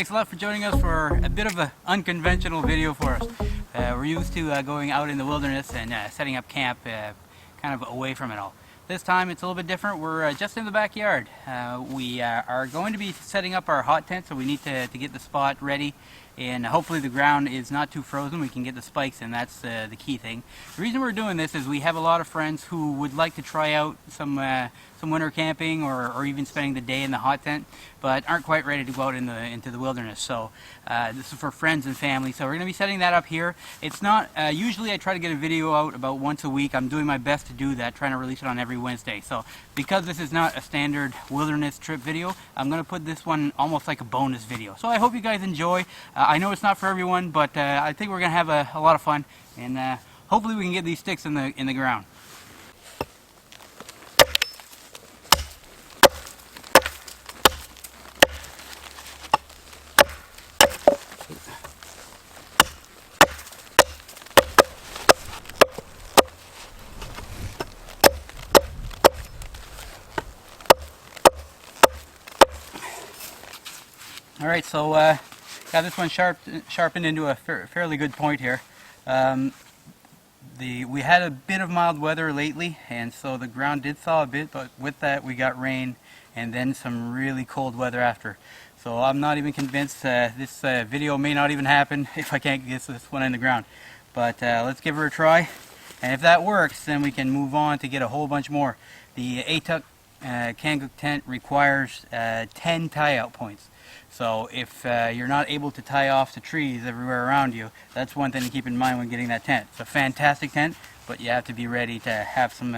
Thanks a lot for joining us for a bit of an unconventional video for us. We're used to going out in the wilderness and setting up camp kind of away from it all. This time it's a little bit different. We're just in the backyard. We are going to be setting up our hot tent, so we need to get the spot ready, and hopefully the ground is not too frozen. We can get the spikes in. That's the key thing. The reason we're doing this is we have a lot of friends who would like to try out some winter camping or even spending the day in the hot tent, but aren't quite ready to go out into the wilderness. So this is for friends and family. So we're going to be setting that up here. It's not usually I try to get a video out about once a week. I'm doing my best to do that, trying to release it on every Wednesday. So because this is not a standard wilderness trip video, I'm going to put this one almost like a bonus video. So I hope you guys enjoy. I know it's not for everyone, but I think we're going to have a lot of fun, and hopefully we can get these sticks in the ground. Alright, so got this one sharpened into a fairly good point here. We had a bit of mild weather lately, and so the ground did thaw a bit, but with that we got rain and then some really cold weather after. So I'm not even convinced this video may not even happen if I can't get this one in the ground. But let's give her a try, and if that works, then we can move on to get a whole bunch more. The Atuk Kanguk tent requires 10 tie-out points. So if you're not able to tie off the trees everywhere around you, that's one thing to keep in mind when getting that tent. It's a fantastic tent, but you have to be ready to have some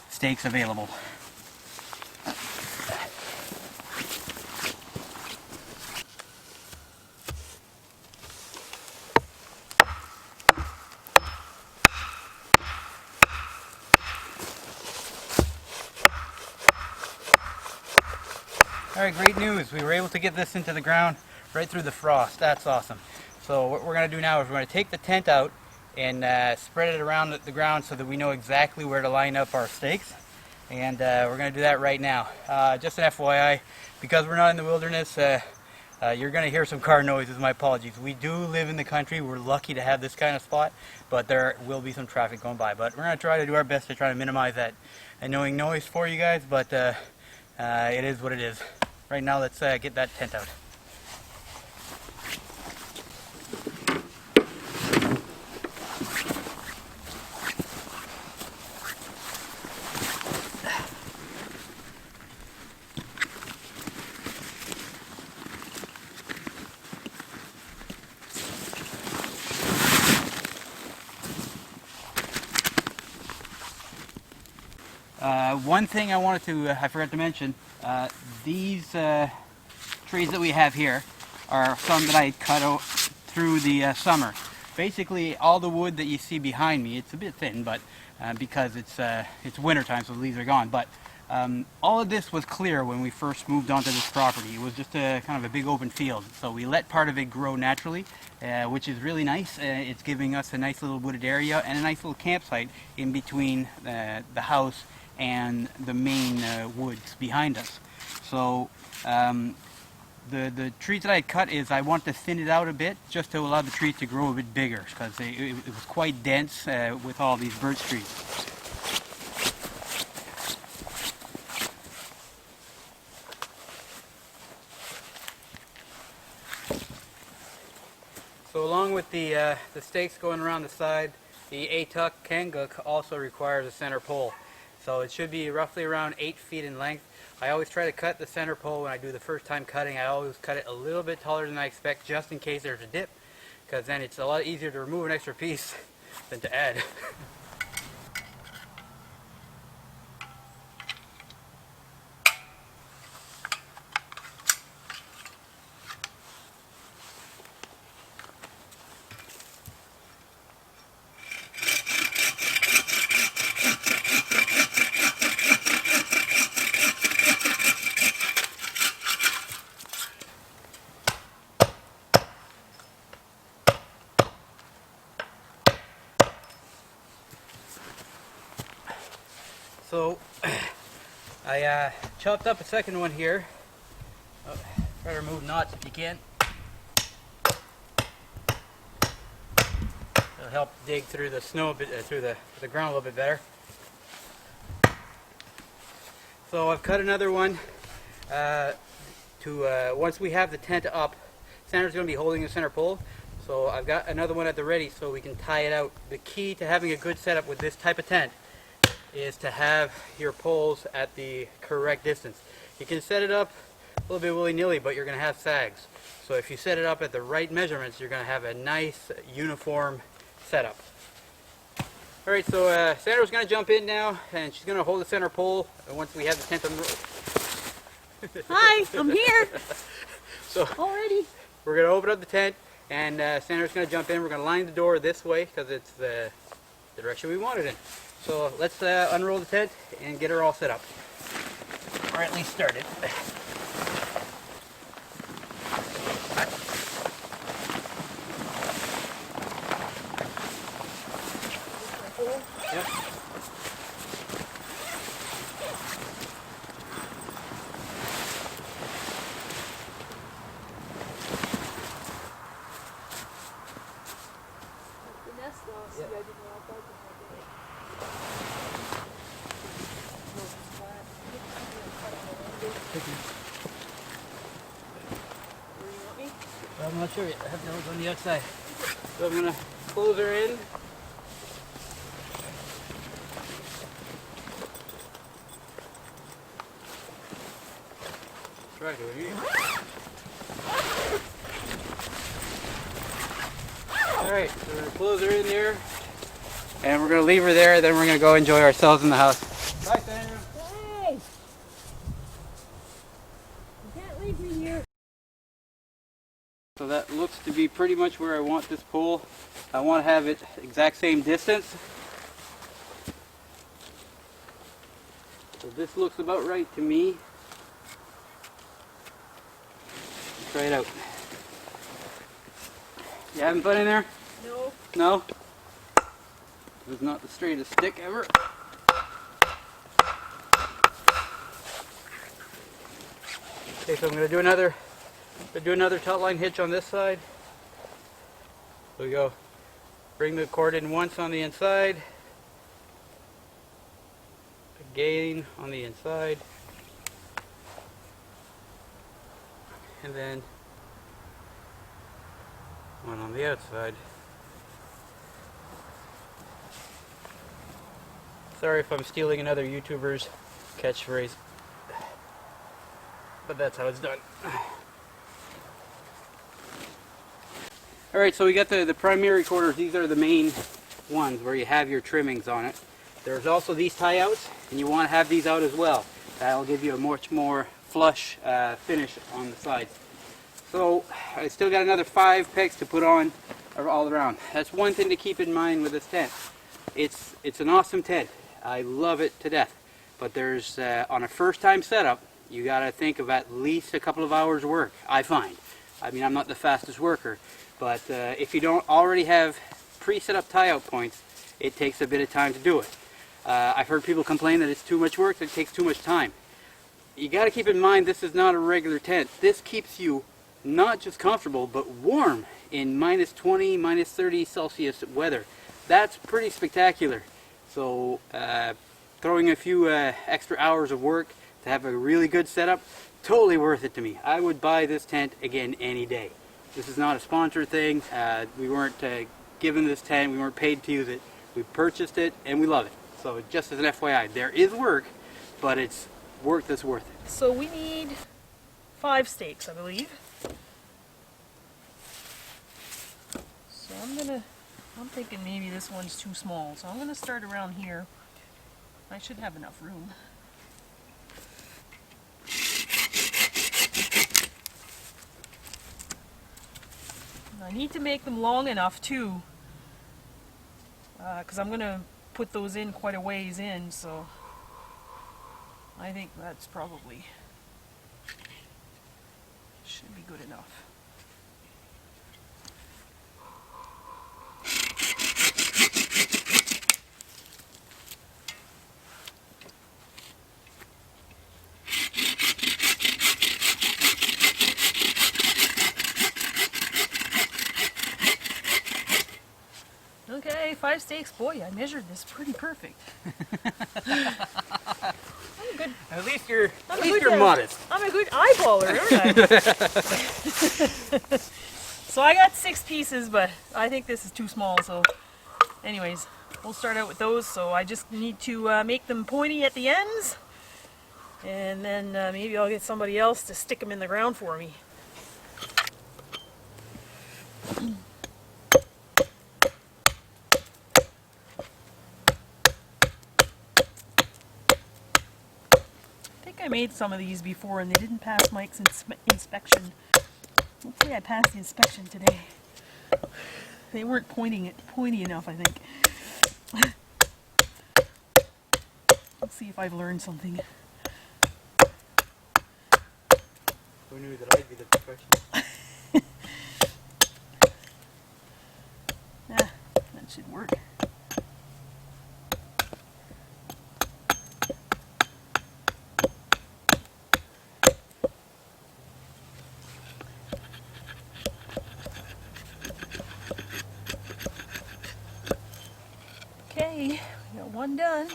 stakes available. Alright, great news. We were able to get this into the ground right through the frost. That's awesome. So what we're going to do now is we're going to take the tent out and spread it around the ground so that we know exactly where to line up our stakes. And we're going to do that right now. Just an FYI, because we're not in the wilderness, you're going to hear some car noises. My apologies. We do live in the country. We're lucky to have this kind of spot, but there will be some traffic going by. But we're going to try to do our best to try to minimize that annoying noise for you guys, but it is what it is. Right now, let's get that tent out. One thing I forgot to mention, these trees that we have here are some that I cut out through the summer. Basically, all the wood that you see behind me, it's a bit thin, but because it's winter time, so the leaves are gone. But all of this was clear when we first moved onto this property. It was just a kind of a big open field, so we let part of it grow naturally, which is really nice. It's giving us a nice little wooded area and a nice little campsite in between the house and the main woods behind us. So the trees that I cut I want to thin it out a bit just to allow the trees to grow a bit bigger, because it was quite dense with all these birch trees. So along with the stakes going around the side, the Atuk Kanguk also requires a center pole. So it should be roughly around 8 feet in length. I always try to cut the center pole when I do the first time cutting. I always cut it a little bit taller than I expect, just in case there's a dip, because then it's a lot easier to remove an extra piece than to add. So I chopped up a second one here. Try to remove knots if you can. It'll help dig through the snow a bit, through the ground a little bit better. So I've cut another one once we have the tent up. Sandra's going to be holding the center pole, so I've got another one at the ready so we can tie it out. The key to having a good setup with this type of tent is to have your poles at the correct distance. You can set it up a little bit willy-nilly, but you're going to have sags. So if you set it up at the right measurements, you're going to have a nice uniform setup. Alright, so Sandra's going to jump in now, and she's going to hold the center pole once we have the tent unrolled. Hi, I'm here. So Already. we're going to open up the tent, and Sandra's going to jump in. We're going to line the door this way because it's the direction we want it in. So let's unroll the tent and get her all set up. Or at least started. Yep. Well, I'm not sure yet. I have to look on the outside. So I'm going to close her in. Try to eat. Alright, so we're going to close her in there. And we're going to leave her there, then we're going to go enjoy ourselves in the house. Bye, Sandra. Hey! You can't leave me here. So that looks to be pretty much where I want this pole. I want to have it exact same distance. So this looks about right to me. Let's try it out. You having fun in there? No. No? It was not the straightest stick ever. Okay, so I'm going to do another taut line hitch on this side. So we go, bring the cord in once on the inside, again on the inside, and then one on the outside. Sorry if I'm stealing another YouTuber's catchphrase, but that's how it's done. Alright, so we got the primary quarters. These are the main ones where you have your trimmings on it. There's also these tie outs, and you want to have these out as well. That'll give you a much more flush finish on the sides. So I still got another 5 pegs to put on all around. That's one thing to keep in mind with this tent. It's an awesome tent. I love it to death. But there's on a first time setup, you got to think of at least a couple of hours work, I find. I mean, I'm not the fastest worker, but if you don't already have pre-set up tie-out points, it takes a bit of time to do it. I've heard people complain that it's too much work, that it takes too much time. You got to keep in mind this is not a regular tent. This keeps you not just comfortable, but warm in minus 20, minus 30 Celsius weather. That's pretty spectacular. So throwing a few extra hours of work to have a really good setup, totally worth it to me. I would buy this tent again any day. This is not a sponsored thing. We weren't given this tent. We weren't paid to use it. We purchased it and we love it. So just as an FYI, there is work, but it's work that's worth it. So we need 5 stakes, I believe. So I'm thinking maybe this one's too small. So I'm gonna start around here. I should have enough room. I need to make them long enough too, because I'm going to put those in quite a ways in, so I think that's probably should be good enough. 5 steaks. Boy, I measured this pretty perfect. I'm good. At least you're I'm modest. I'm a good eyeballer, aren't I? So I got 6 pieces, but I think this is too small. So, anyways, we'll start out with those. So I just need to make them pointy at the ends, and then maybe I'll get somebody else to stick them in the ground for me. I made some of these before and they didn't pass Mike's inspection. Hopefully I passed the inspection today. They weren't pointy enough, I think. Let's see if I've learned something. Who knew that I'd be the professional? Yeah, that should work. Okay, we got one done.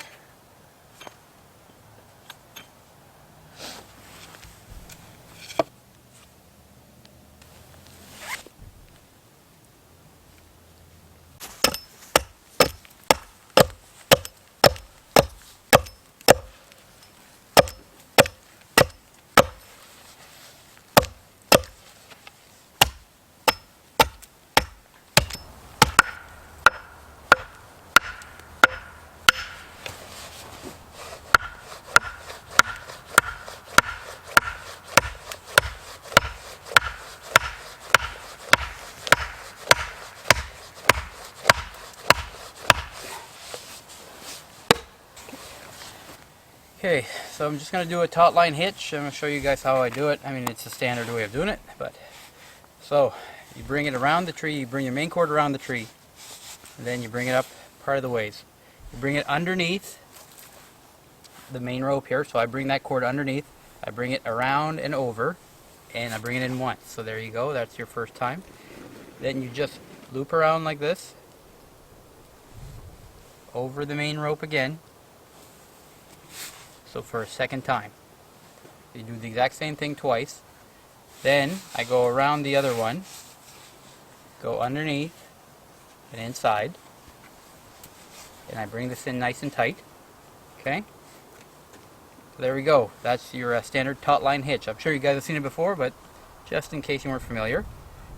Okay, so I'm just going to do a taut line hitch. I'm going to show you guys how I do it. I mean, it's a standard way of doing it, but so you bring it around the tree, you bring your main cord around the tree, and then you bring it up part of the ways. You bring it underneath the main rope here, so I bring that cord underneath, I bring it around and over, and I bring it in once. So there you go, that's your first time. Then you just loop around like this, over the main rope again. So for a second time, you do the exact same thing twice. Then I go around the other one, go underneath and inside, and I bring this in nice and tight. Okay, so there we go. That's your standard taut line hitch. I'm sure you guys have seen it before, but just in case you weren't familiar.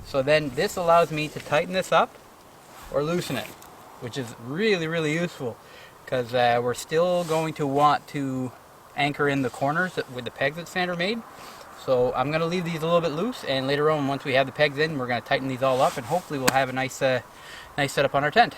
So then this allows me to tighten this up or loosen it, which is really, really useful, because we're still going to want to anchor in the corners with the pegs that Sandra made. So I'm going to leave these a little bit loose, and later on, once we have the pegs in, we're going to tighten these all up, and hopefully we'll have a nice setup on our tent.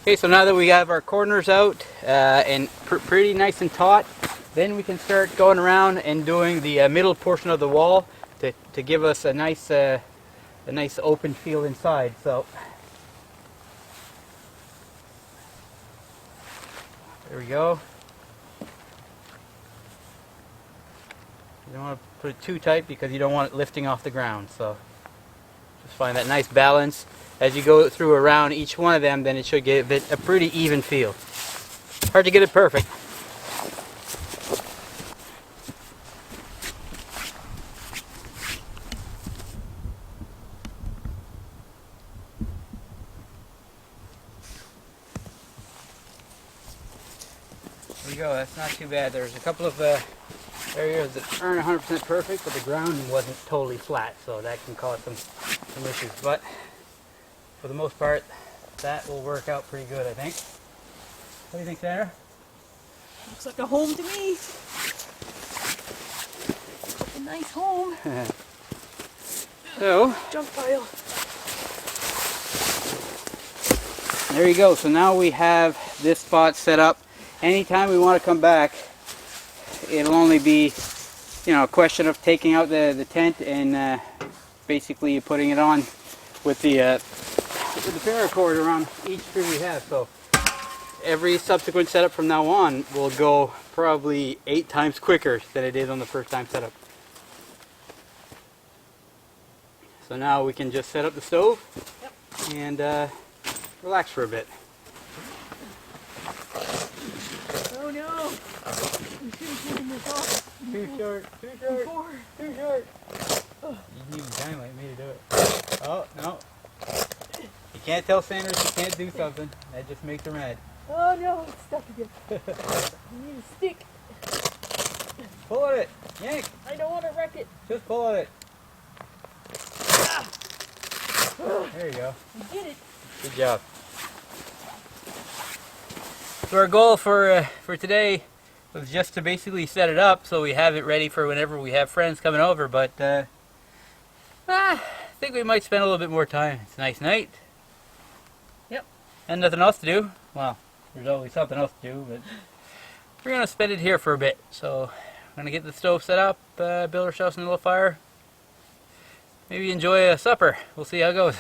Okay, so now that we have our corners out and pretty nice and taut, then we can start going around and doing the middle portion of the wall to give us a nice open feel inside. So there we go. You don't want to put it too tight because you don't want it lifting off the ground. So just find that nice balance. As you go through around each one of them, then it should give it a pretty even feel. Hard to get it perfect. There we go, that's not too bad. There's a couple of areas that aren't 100% perfect, but the ground wasn't totally flat, so that can cause some issues. But for the most part, that will work out pretty good, I think. What do you think, Sandra? Looks like a home to me. A nice home. So, Junk pile. there you go. So now we have this spot set up. Anytime we want to come back, it'll only be you know, a question of taking out the tent and basically putting it on with the paracord around each tree we have. So every subsequent setup from now on will go probably 8 times quicker than it did on the first time setup. So now we can just set up the stove and relax for a bit. Oh no! We should have taken this off. Too short, too short, too short. You need to dynamite me to do it. Oh, no. You can't tell Sanders you can't do something. That just makes her mad. Oh no, it's stuck again. You need a stick. Pull at it. Yank. I don't want to wreck it. Just pull at it. There you go. You did it. Good job. So our goal for today was just to basically set it up so we have it ready for whenever we have friends coming over. But I think we might spend a little bit more time. It's a nice night. Yep. And nothing else to do. Well, there's always something else to do, but we're gonna spend it here for a bit. So I'm gonna get the stove set up, build ourselves a little fire. Maybe enjoy a supper. We'll see how it goes.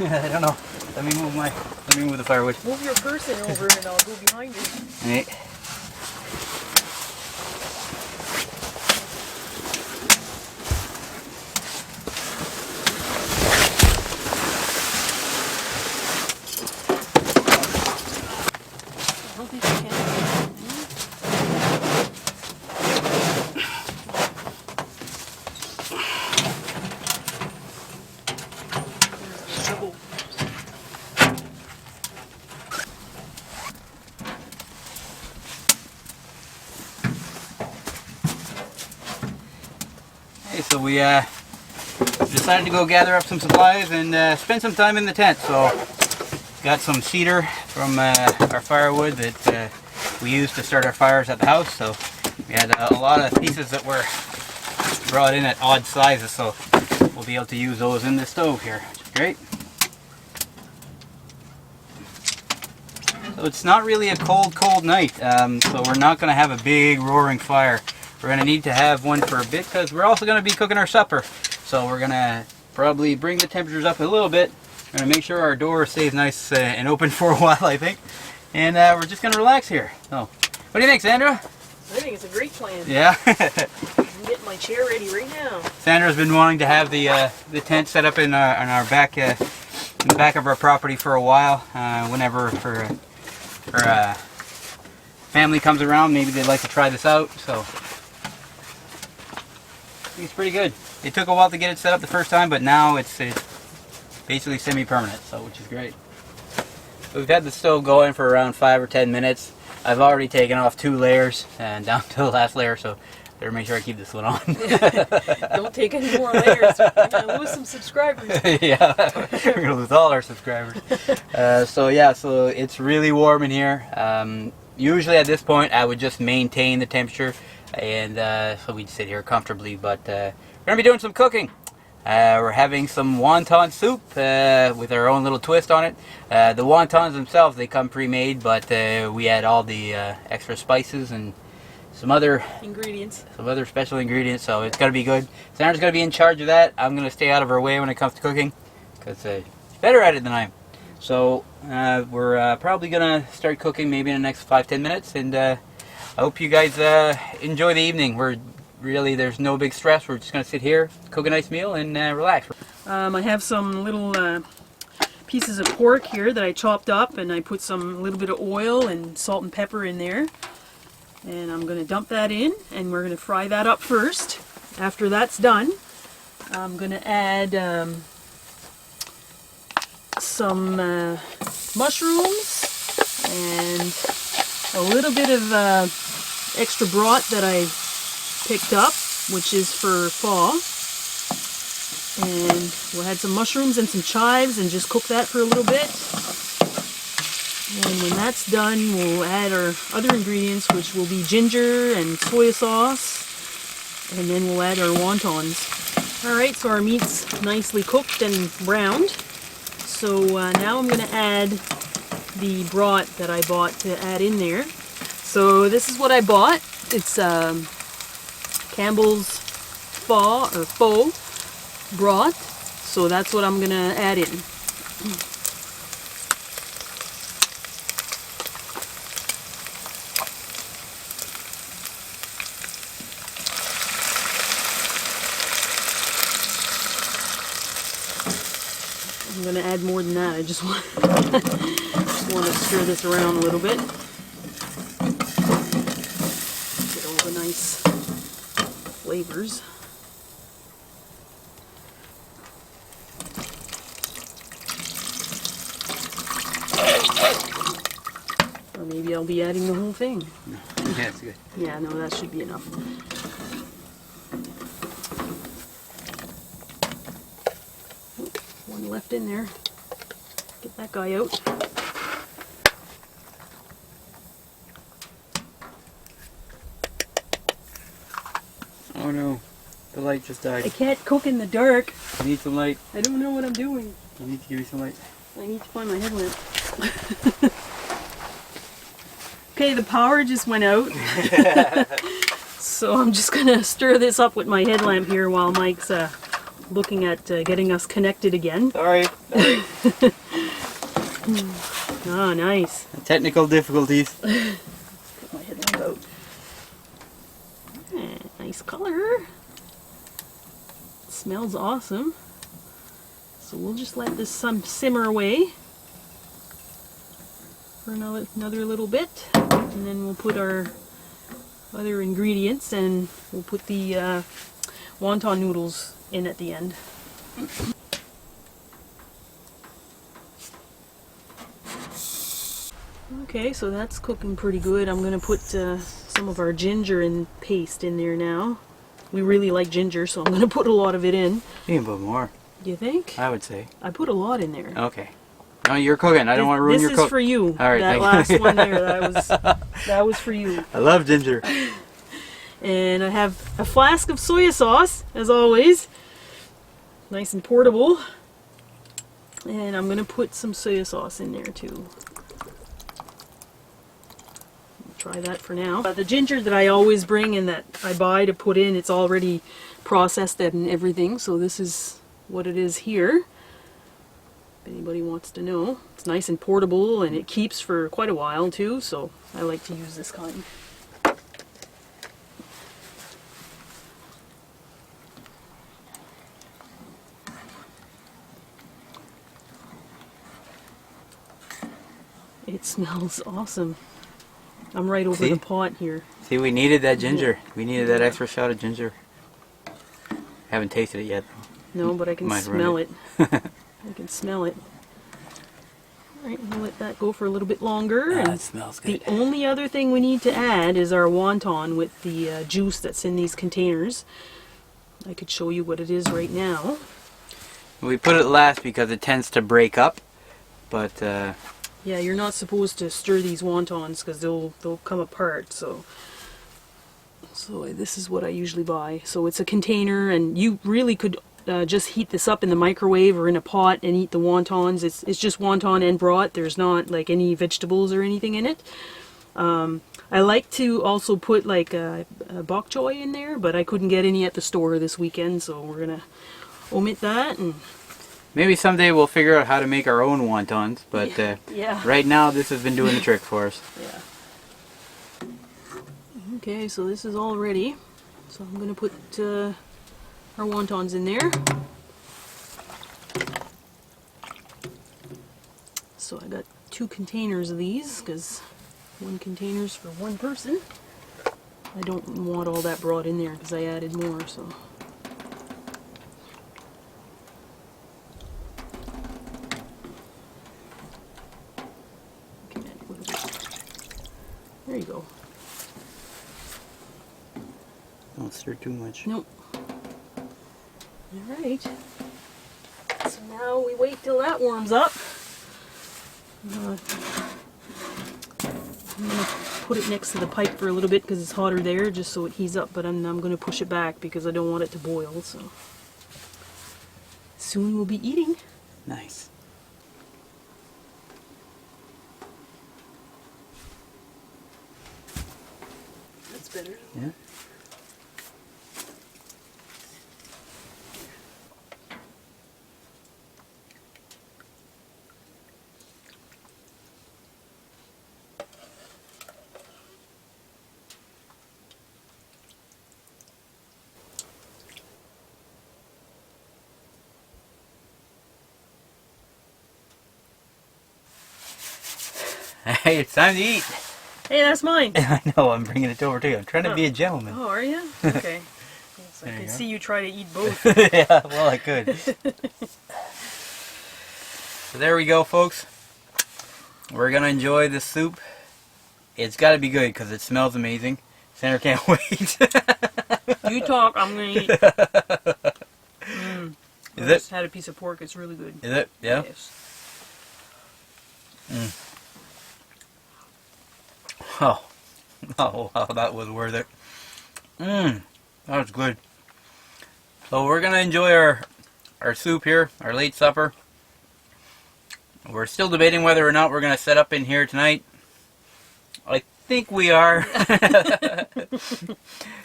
I don't know. Let me move the firewood. Move your person over and I'll go behind you. Right. I don't think I can. Hey, so we decided to go gather up some supplies and spend some time in the tent. So got some cedar from our firewood that we used to start our fires at the house. So we had a lot of pieces that were brought in at odd sizes, so we'll be able to use those in the stove here, which is great. So it's not really a cold night, so we're not going to have a big roaring fire. We're going to need to have one for a bit because we're also going to be cooking our supper. So we're going to probably bring the temperatures up a little bit. We're going to make sure our door stays nice and open for a while, I think. And we're just going to relax here. So, what do you think, Sandra? I think it's a great plan. Yeah. I'm getting my chair ready right now. Sandra's been wanting to have the tent set up in our back, in the back of our property for a while. Whenever her family comes around, maybe they'd like to try this out. So. I think it's pretty good. It took a while to get it set up the first time, but now it's basically semi-permanent, so which is great. We've had the stove going for around 5 or 10 minutes. I've already taken off 2 layers and down to the last layer, so better make sure I keep this one on. Don't take any more layers. I'm gonna lose some subscribers. Yeah, we're gonna lose all our subscribers. So yeah, so it's really warm in here. Usually at this point, I would just maintain the temperature. And so we'd sit here comfortably, but we're going to be doing some cooking. We're having some wonton soup with our own little twist on it. The wontons themselves, they come pre-made, but we add all the extra spices and some other special ingredients, so it's gonna be good. Sandra's gonna be in charge of that. I'm gonna stay out of her way when it comes to cooking, because she's better at it than I am. So we're probably gonna start cooking maybe in the next 5-10 minutes, and I hope you guys enjoy the evening. There's no big stress. We're just gonna sit here, cook a nice meal, and relax. I have some little pieces of pork here that I chopped up, and I put a little bit of oil and salt and pepper in there. And I'm going to dump that in, and we're going to fry that up first. After that's done, I'm going to add some mushrooms and a little bit of extra broth that I picked up, which is for pho. And we'll add some mushrooms and some chives and just cook that for a little bit. And when that's done, we'll add our other ingredients, which will be ginger and soy sauce, and then we'll add our wontons. Alright, so our meat's nicely cooked and browned. So now I'm going to add the broth that I bought to add in there. So this is what I bought. It's Campbell's pho broth. So that's what I'm going to add in. I'm going to add more than that. I just want to stir this around a little bit. Get all the nice flavors. Or maybe I'll be adding the whole thing. No. Yeah, that's good. Yeah, no, that should be enough. One left in there. Get that guy out. Oh no, the light just died. I can't cook in the dark. You need some light. I don't know what I'm doing. You need to give me some light. I need to find my headlamp. Okay, the power just went out. So I'm just gonna stir this up with my headlamp here while Mike's looking at getting us connected again. Sorry. Oh, nice. Technical difficulties. Put my headlamp out. Nice color. It smells awesome. So we'll just let this simmer away for another little bit, and then we'll put our other ingredients, and we'll put the wonton noodles in at the end. Okay, so that's cooking pretty good. I'm going to put some of our ginger and paste in there now. We really like ginger, so I'm going to put a lot of it in. You can put more. Do you think? I would say. I put a lot in there. Okay. No, you're cooking. I don't want to ruin your cook. This is for you. All right, that last one there, that was for you. I love ginger. And I have a flask of soy sauce, as always. Nice and portable. And I'm going to put some soy sauce in there too. Try that for now. The ginger that I always bring and that I buy to put in, it's already processed and everything, so this is what it is here. If anybody wants to know. It's nice and portable, and it keeps for quite a while too, so I like to use this kind. It smells awesome. I'm right over the pot here. See, we needed that ginger. We needed that extra shot of ginger. Haven't tasted it yet, though. No, but I can smell it. I can smell it. Alright, we'll let that go for a little bit longer. It smells good. The only other thing we need to add is our wonton with the juice that's in these containers. I could show you what it is right now. We put it last because it tends to break up, but yeah, you're not supposed to stir these wontons because they'll come apart. So this is what I usually buy. So it's a container, and you really could just heat this up in the microwave or in a pot and eat the wontons. It's just wonton and broth. There's not like any vegetables or anything in it. I like to also put like a bok choy in there, but I couldn't get any at the store this weekend, so we're gonna omit that. And maybe someday we'll figure out how to make our own wontons, but yeah. right now this has been doing the trick for us. Yeah. Okay, so this is all ready. So I'm gonna put our wontons in there. So I got 2 containers of these because one container's for one person. I don't want all that broth in there because I added more. So there you go. Don't stir too much. Nope. Alright. So now we wait till that warms up. I'm gonna put it next to the pipe for a little bit because it's hotter there, just so it heats up, but I'm gonna push it back because I don't want it to boil, so soon we'll be eating. Nice. That's better. Yeah. Hey, it's time to eat. Hey, that's mine. I know, I'm bringing it over to you. I'm trying to be a gentleman. Oh, are you? Okay. Yes, I There you can go. see you try to eat both. Yeah, well, I could. So there we go, folks. We're going to enjoy this soup. It's got to be good because it smells amazing. Sandra can't wait. You talk, I'm gonna eat. Is I it? just had a piece of pork. It's really good. Is it? Yeah? Yes. Oh. Oh, wow, that was worth it. That was good. So we're going to enjoy our soup here, our late supper. We're still debating whether or not we're going to set up in here tonight. I think we are.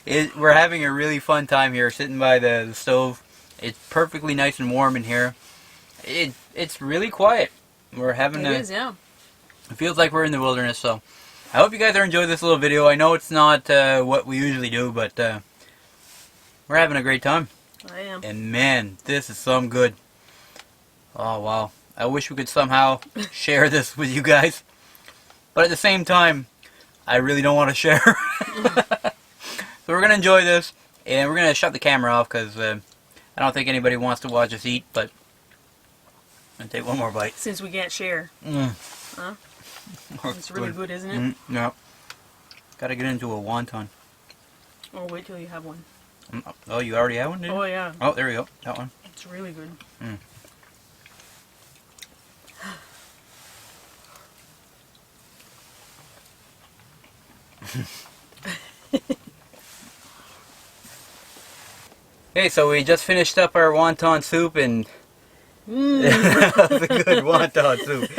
We're having a really fun time here, sitting by the stove. It's perfectly nice and warm in here. It's really quiet. We're having It is, yeah. It feels like we're in the wilderness, so I hope you guys are enjoying this little video. I know it's not what we usually do, but we're having a great time. I am. And man, this is some good. Oh, wow. I wish we could somehow share this with you guys. But at the same time, I really don't want to share. So we're going to enjoy this, and we're going to shut the camera off because I don't think anybody wants to watch us eat, but I'm going to take one more bite. Since we can't share. Huh? It's really good, isn't it? Yeah. Got to get into a wonton. Or wait till you have one. Oh, you already have one, did you? Oh, yeah. Oh, there we go. That one. It's really good. Okay, so we just finished up our wonton soup, and that was a good wonton soup.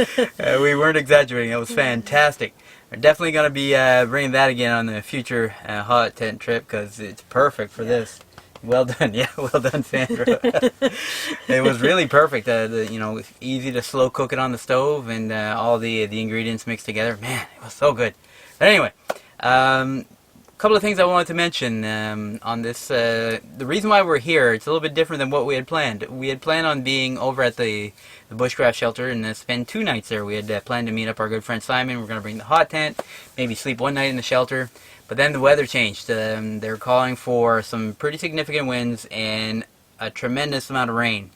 We weren't exaggerating. It was fantastic. We're definitely going to be bringing that again on the future hot tent trip because it's perfect for this. Well done. Yeah, well done, Sandra. It was really perfect. You know, easy to slow cook it on the stove, and all the ingredients mixed together. Man, it was so good. But anyway, couple of things I wanted to mention on this. The reason why we're here, it's a little bit different than what we had planned. We had planned on being over at the bushcraft shelter and spend 2 nights there. We had planned to meet up our good friend Simon. We're going to bring the hot tent, maybe sleep 1 night in the shelter. But then the weather changed. They're calling for some pretty significant winds and a tremendous amount of rain.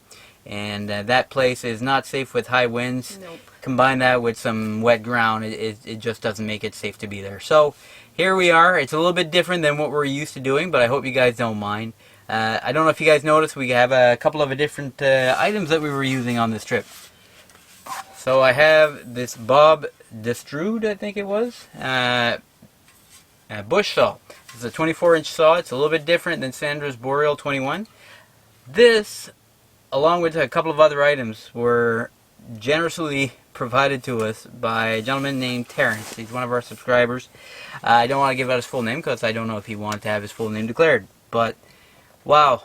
And that place is not safe with high winds. Nope. Combine that with some wet ground, it just doesn't make it safe to be there. So here we are. It's a little bit different than what we're used to doing, but I hope you guys don't mind. I don't know if you guys noticed, we have a couple of different items that we were using on this trip. So I have this Bob Destrude, I think it was, bush saw. It's a 24-inch saw. It's a little bit different than Sandra's Boreal 21. This along with a couple of other items, were generously provided to us by a gentleman named Terrence. He's one of our subscribers. I don't want to give out his full name because I don't know if he wanted to have his full name declared. But, wow,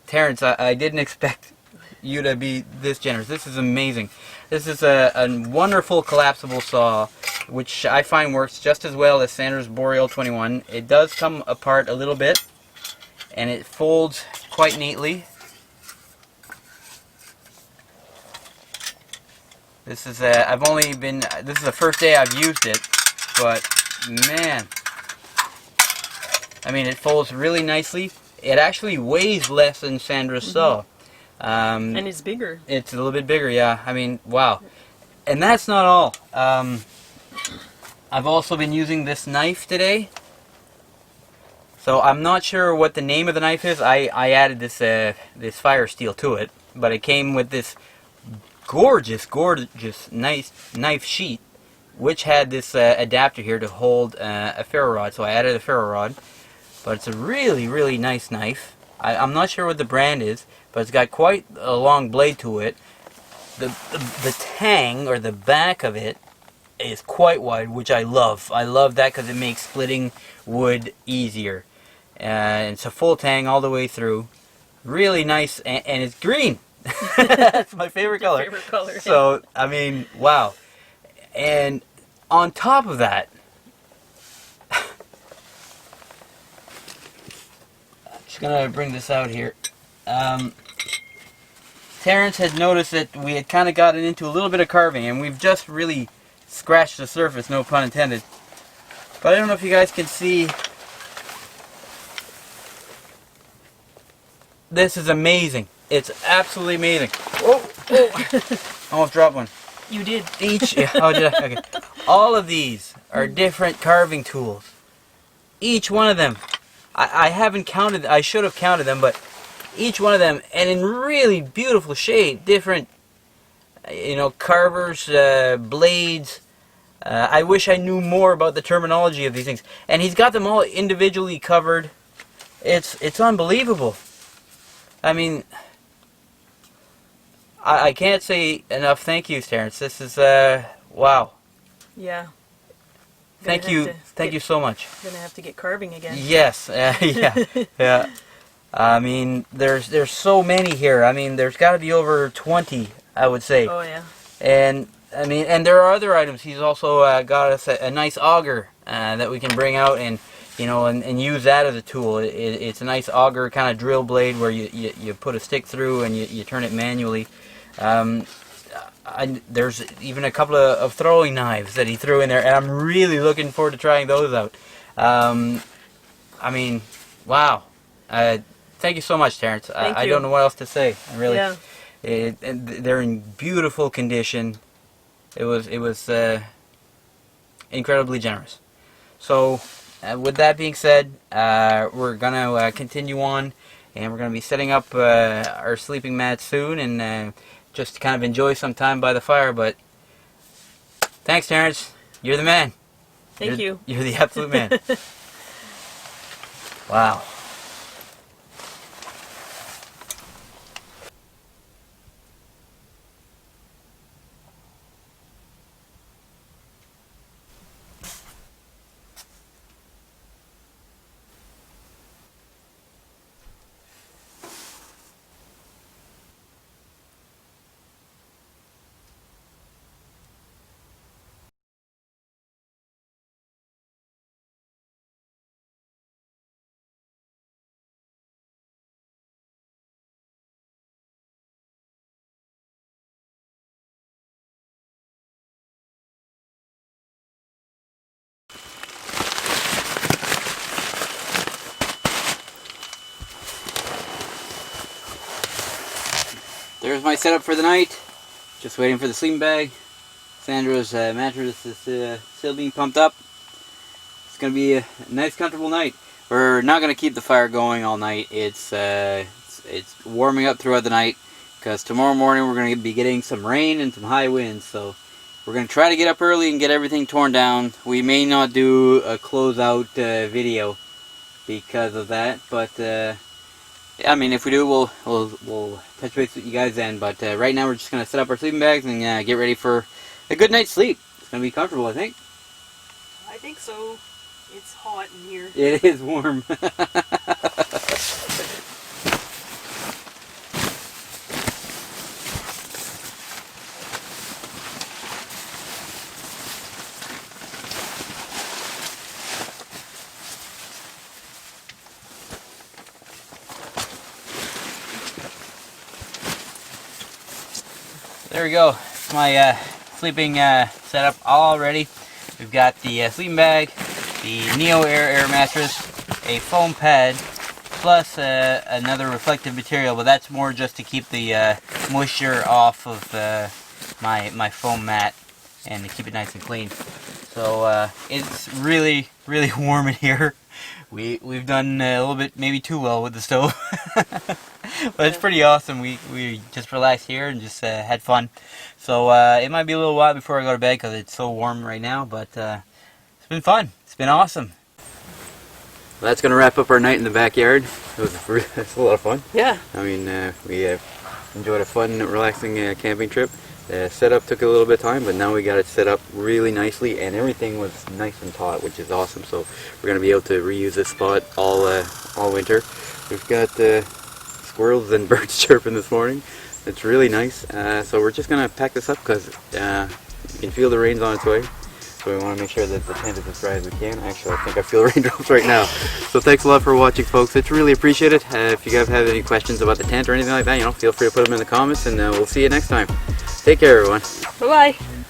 Terrence, I didn't expect you to be this generous. This is amazing. This is a wonderful collapsible saw, which I find works just as well as Sandra's Boreal 21. It does come apart a little bit, and it folds quite neatly. This is this is the first day I've used it, but man, I mean, it folds really nicely. It actually weighs less than Sandra's saw. And it's bigger. It's a little bit bigger, yeah. I mean, wow. And that's not all. I've also been using this knife today. So I'm not sure what the name of the knife is. I added this this fire steel to it, but it came with this gorgeous nice knife sheet, which had this adapter here to hold a ferro rod. So I added a ferro rod, but it's a really nice knife. I'm not sure what the brand is, but it's got quite a long blade to it. The tang, or the back of it, is quite wide, which I love. I love that because it makes splitting wood easier. It's a full tang all the way through. Really nice, and it's green. That's my favorite color. Favorite color. So, I mean, wow. And on top of that, I'm just going to bring this out here. Terrence had noticed that we had kind of gotten into a little bit of carving, and we've just really scratched the surface, no pun intended. But I don't know if you guys can see. This is amazing. It's absolutely amazing. Oh, almost dropped one. You did. Yeah, oh, did I? Okay. All of these are different carving tools. Each one of them. I haven't counted. I should have counted them, but each one of them, and in really beautiful shade, different, carvers, blades. I wish I knew more about the terminology of these things. And he's got them all individually covered. It's unbelievable. I mean, I can't say enough thank yous, Terrence. This is, wow. Yeah. Thank you so much. Gonna have to get carving again. Yes, yeah. I mean, there's so many here. I mean, there's got to be over 20, I would say. Oh yeah. And I mean, and there are other items. He's also got us a nice auger that we can bring out and and use that as a tool. It's a nice auger kind of drill blade where you put a stick through and you turn it manually. There's even a couple of throwing knives that he threw in there, and I'm really looking forward to trying those out. I mean, wow. Thank you so much, Terrence. I don't know what else to say. I really, yeah. They're in beautiful condition. It was incredibly generous. So, with that being said, we're gonna continue on, and we're gonna be setting up our sleeping mat soon, and just kind of enjoy some time by the fire. But thanks, Terrence. You're the man. Thank you. You're the absolute man. Wow. There's my setup for the night. Just waiting for the sleeping bag. Sandra's mattress is still being pumped up. It's going to be a nice, comfortable night. We're not going to keep the fire going all night. It's warming up throughout the night because tomorrow morning we're going to be getting some rain and some high winds. So we're going to try to get up early and get everything torn down. We may not do a closeout video because of that, but Yeah, I mean, if we do, we'll touch base with you guys then. But right now, we're just gonna set up our sleeping bags and get ready for a good night's sleep. It's gonna be comfortable, I think. I think so. It's hot in here. It is warm. There we go. My sleeping setup all ready. We've got the sleeping bag, the Neo air mattress, a foam pad, plus another reflective material, but that's more just to keep the moisture off of my foam mat and to keep it nice and clean. So it's really warm in here. We've done a little bit, maybe too well with the stove. But it's pretty awesome. We just relaxed here and just had fun. So it might be a little while before I go to bed because it's so warm right now, but it's been fun. It's been awesome. Well, that's going to wrap up our night in the backyard. It was a lot of fun. Yeah. I mean, we enjoyed a fun, relaxing camping trip. Setup took a little bit of time, but now we got it set up really nicely, and everything was nice and taut, which is awesome. So we're going to be able to reuse this spot all winter. We've got squirrels and birds chirping this morning. It's really nice. So we're just going to pack this up because you can feel the rain's on its way. So we want to make sure that the tent is as dry as we can. Actually, I think I feel raindrops right now. So thanks a lot for watching, folks. It's really appreciated. If you guys have any questions about the tent or anything like that, feel free to put them in the comments, and we'll see you next time. Take care, everyone. Bye-bye.